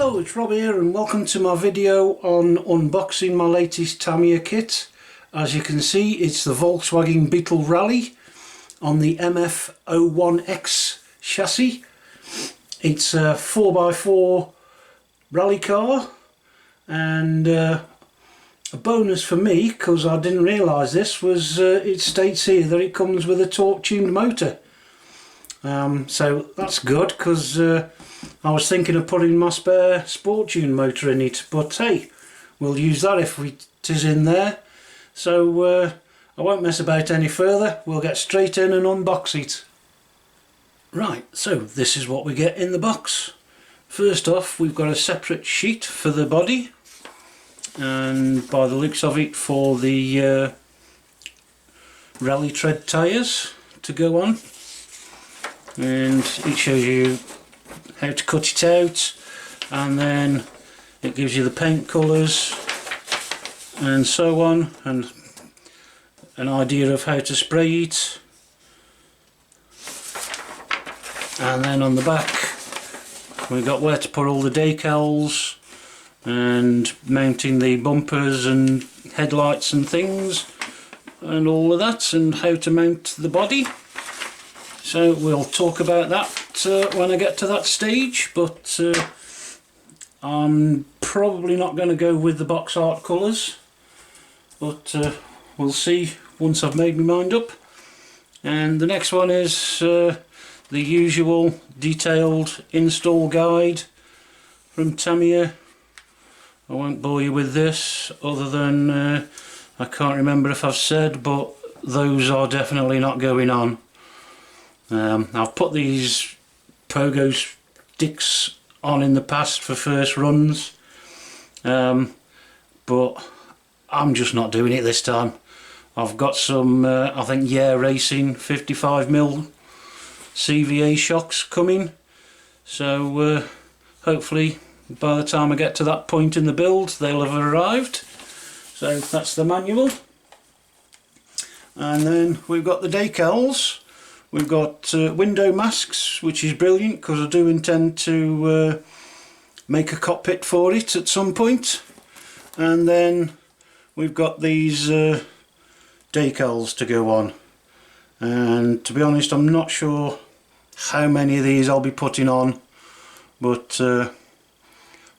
Hello, it's Rob here and welcome to my video on unboxing my latest Tamiya kit. As you can see, it's the Volkswagen Beetle Rally on the MF01X chassis. It's a 4x4 rally car, and a bonus for me, because I didn't realise this, was it states here that it comes with a torque tuned motor. So that's good, because I was thinking of putting my spare sport tune motor in it, but hey, we'll use that if it is in there. So I won't mess about any further, we'll get straight in and unbox it. Right, so this is what we get in the box. First off, we've got a separate sheet for the body, and by the looks of it, for the rally tread tyres to go on. And it shows you how to cut it out, and then it gives you the paint colours and so on, and an idea of how to spray it. And then on the back we've got where to put all the decals and mounting the bumpers and headlights and things and all of that, and how to mount the body. So we'll talk about that when I get to that stage, but I'm probably not going to go with the box art colours, but we'll see once I've made my mind up. And the next one is the usual detailed install guide from Tamiya. I won't bore you with this, other than I can't remember if I've said, but those are definitely not going on. I've put these pogo sticks on in the past for first runs, but I'm just not doing it this time. I've got some I think Racing 55mm CVA shocks coming, so hopefully by the time I get to that point in the build they'll have arrived. So that's the manual, and then we've got the decals. We've got window masks, which is brilliant because I do intend to make a cockpit for it at some point. And then we've got these decals to go on, and to be honest I'm not sure how many of these I'll be putting on, but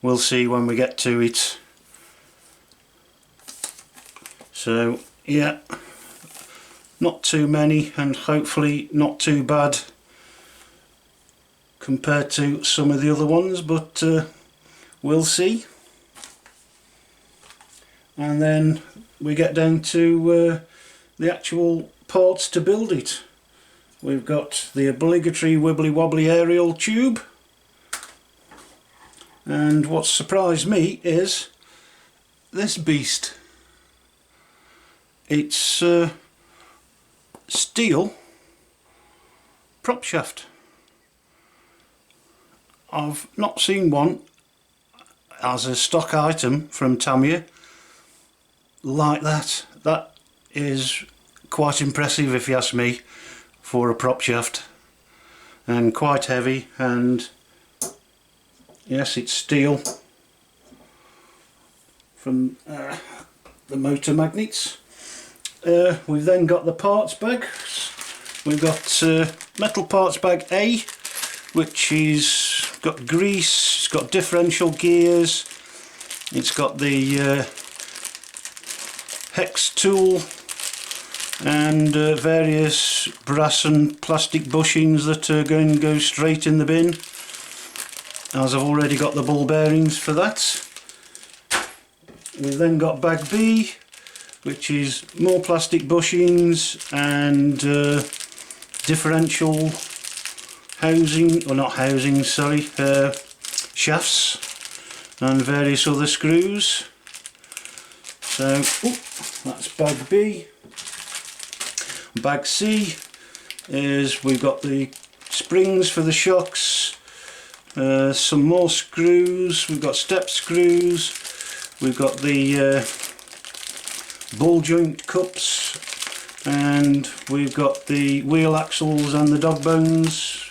we'll see when we get to it. So yeah, not too many, and hopefully not too bad compared to some of the other ones, but we'll see. And then we get down to the actual parts to build it. We've got the obligatory wibbly wobbly aerial tube, and what surprised me is this beast. It's steel prop shaft. I've not seen one as a stock item from Tamiya like that. That is quite impressive if you ask me, for a prop shaft, and quite heavy. And yes, it's steel from the motor magnets. We've then got the parts bag. We've got metal parts bag A, which is got grease, it's got differential gears, it's got the hex tool, and various brass and plastic bushings that are going to go straight in the bin, as I've already got the ball bearings for that. We've then got bag B, which is more plastic bushings and differential housing, or not housing, sorry, shafts and various other screws. So that's bag B. Bag C is, we've got the springs for the shocks, some more screws, we've got step screws, we've got the ball joint cups, and we've got the wheel axles and the dog bones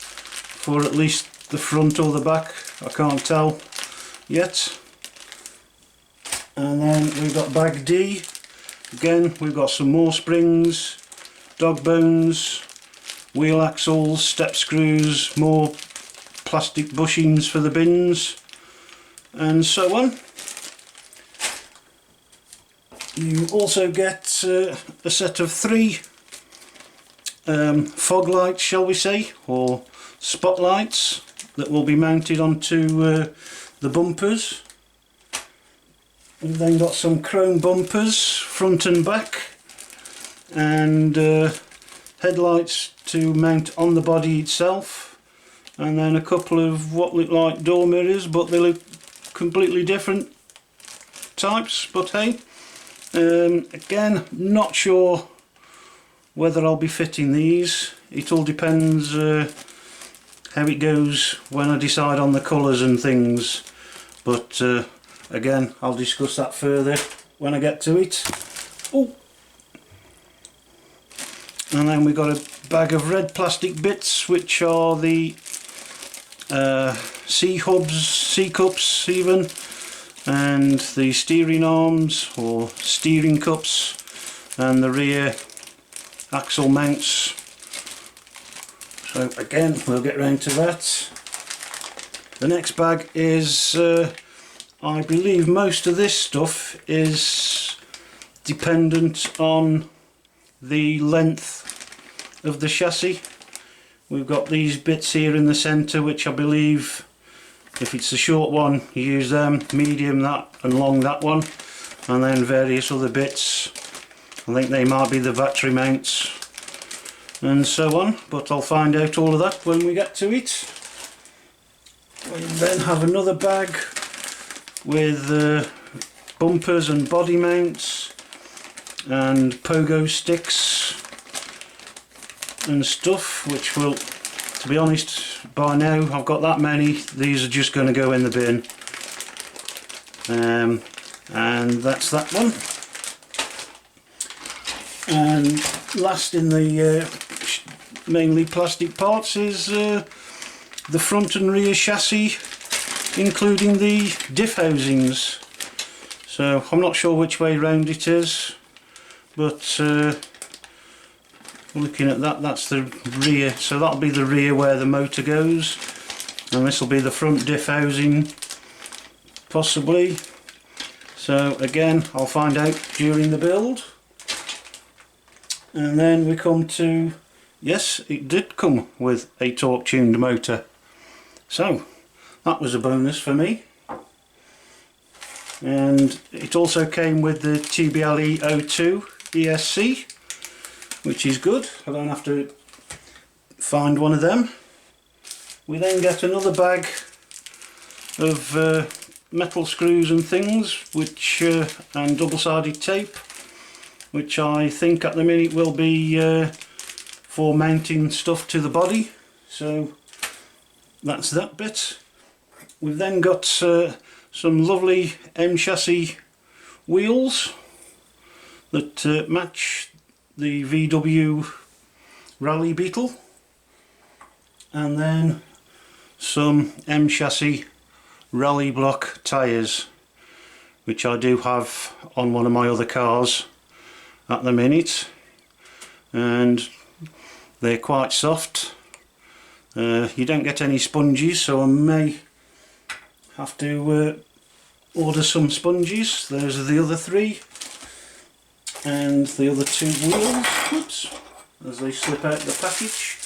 for at least the front or the back, I can't tell. yet. And then we've got bag D. Again, we've got some more springs, dog bones, wheel axles, step screws, more plastic bushings for the bins, and so on. You also get a set of 3 fog lights, shall we say, or spotlights that will be mounted onto the bumpers. We've then got some chrome bumpers front and back, and headlights to mount on the body itself, and then a couple of what look like door mirrors, but they look completely different types. But hey, again, not sure whether I'll be fitting these. It all depends how it goes when I decide on the colours and things, but again, I'll discuss that further when I get to it. Oh. And then we've got a bag of red plastic bits, which are the C-hubs, C-cups even, and the steering arms or steering cups, and the rear axle mounts. So again, we'll get round to that. The next bag is, I believe most of this stuff is dependent on the length of the chassis. We've got these bits here in the centre, which I believe, if it's a short one, you use them, medium that, and long that one, and then various other bits. I think they might be the battery mounts and so on, but I'll find out all of that when we get to it. We then have another bag with bumpers and body mounts and pogo sticks and stuff, which will, to be honest, by now I've got that many, these are just going to go in the bin. And that's that one. And last in the mainly plastic parts is the front and rear chassis, including the diff housings. So I'm not sure which way round it is, but looking at that, that's the rear, so that'll be the rear where the motor goes, and this will be the front diff housing possibly. So again, I'll find out during the build. And then we come to, yes, it did come with a torque tuned motor, so that was a bonus for me. And it also came with the TBLE 02 ESC, which is good. I don't have to find one of them. We then get another bag of metal screws and things, which and double-sided tape, which I think at the minute will be for mounting stuff to the body. So that's that bit. We've then got some lovely M chassis wheels that match the VW Rally Beetle, and then some M chassis rally block tyres, which I do have on one of my other cars at the minute, and they're quite soft. You don't get any sponges, so I may have to order some sponges. Those are the other 3, and the other 2 wheels, oops, as they slip out the package.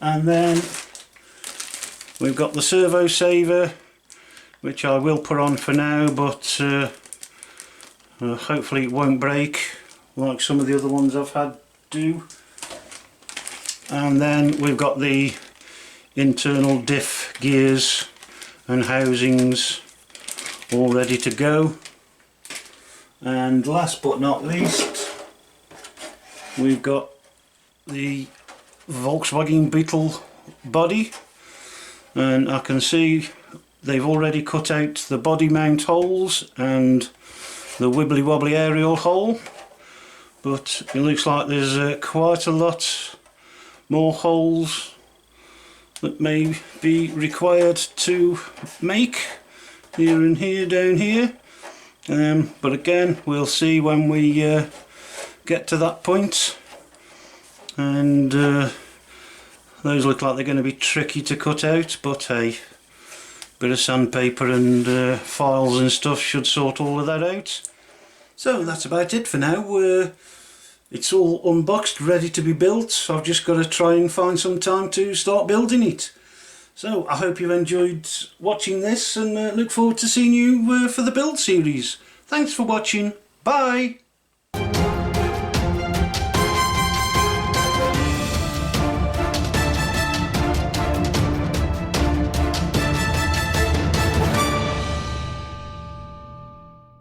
And then we've got the servo saver, which I will put on for now, but hopefully it won't break like some of the other ones I've had do. And then we've got the internal diff gears and housings all ready to go. And last but not least, we've got the Volkswagen Beetle body, and I can see they've already cut out the body mount holes and the wibbly wobbly aerial hole, but it looks like there's quite a lot more holes that may be required to make, here and here down here, but again we'll see when we get to that point. And those look like they're going to be tricky to cut out, but hey, bit of sandpaper and files and stuff should sort all of that out. So that's about it for now. It's all unboxed, ready to be built. I've just got to try and find some time to start building it. So I hope you've enjoyed watching this, and look forward to seeing you for the build series. Thanks for watching. Bye!